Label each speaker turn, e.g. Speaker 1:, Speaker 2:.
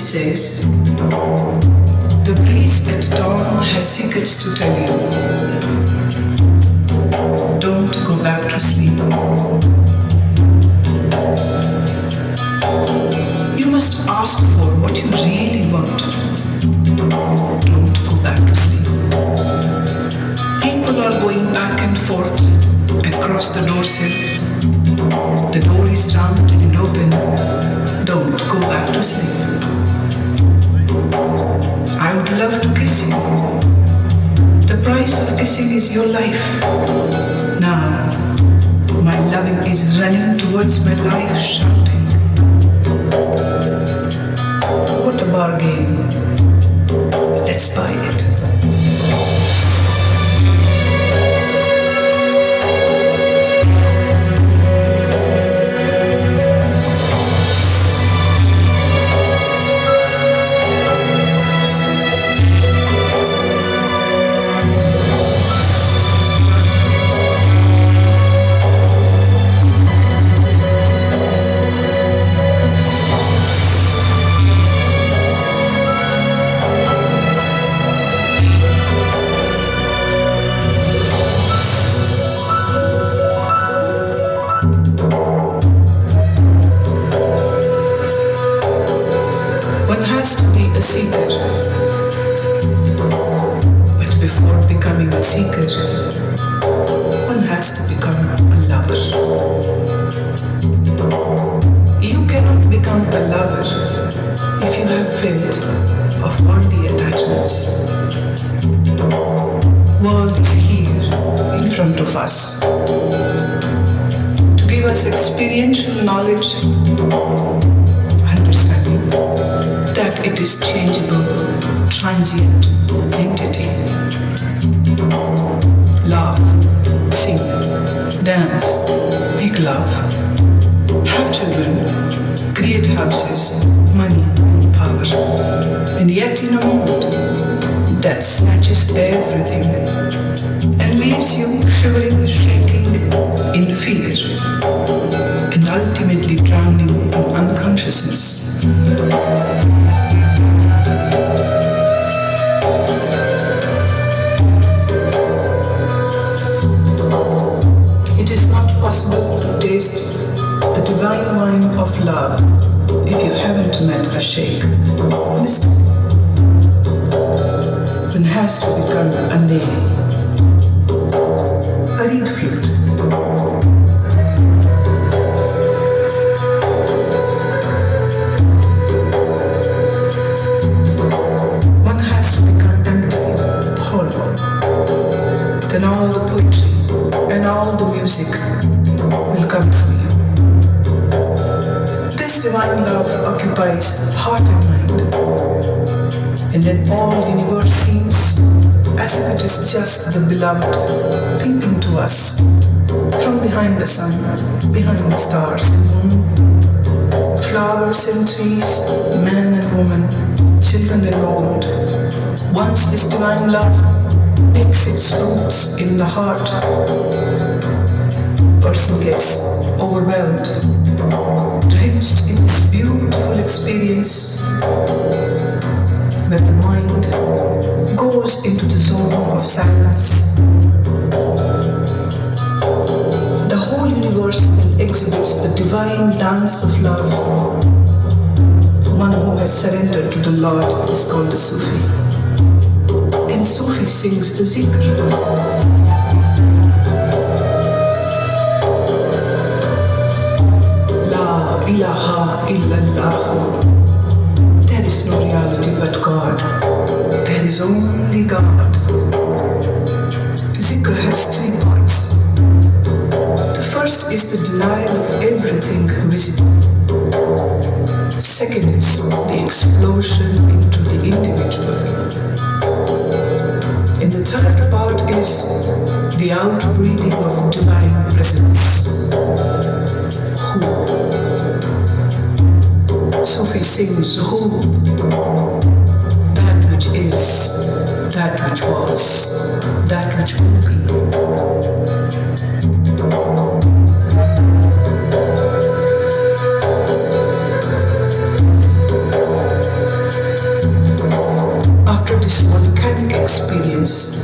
Speaker 1: says, the breeze at dawn has secrets to tell you. Don't go back to sleep. You must ask for what you really want. Don't go back to sleep. People are going back and forth across the doorsill. The door is round and open. Don't go back to sleep. I would love to kiss you. The price of kissing is your life. Now, my loving is running towards my life, shouting. What a bargain. Let's buy it. A seeker. But before becoming a seeker, one has to become a lover. You cannot become a lover if you have felt of worldly attachments. World is here in front of us to give us experiential knowledge, understanding that it is changeable, transient entity. Laugh, sing, dance, make love, have children, create houses, money and power. And yet in a moment, death snatches everything and leaves you shivering, shaking in fear and ultimately drowning in unconsciousness. It is not possible to taste the divine wine of love if you haven't met a sheikh. Mister. One has to become a ney, a reed flute. Then all the poetry and all the music will come through you. This divine love occupies heart and mind, and then all universe seems as if it is just the beloved peeping to us from behind the sun, behind the stars and moon. Flowers and trees, man and woman, children and old. Once this divine love makes its roots in the heart, person gets overwhelmed, drenched in this beautiful experience where the mind goes into the zone of silence. The whole universe exhibits the divine dance of love. One who has surrendered to the Lord is called a Sufi. And Sufi sings the zikr. La ilaha illallah. There is no reality but God. There is only God. The zikr has three parts. The first is the denial of everything visible. Second is the explosion into the individual. And the third part is the outbreathing of divine presence. Who? Sufi sings who? That which is, that which was, that which will be. experience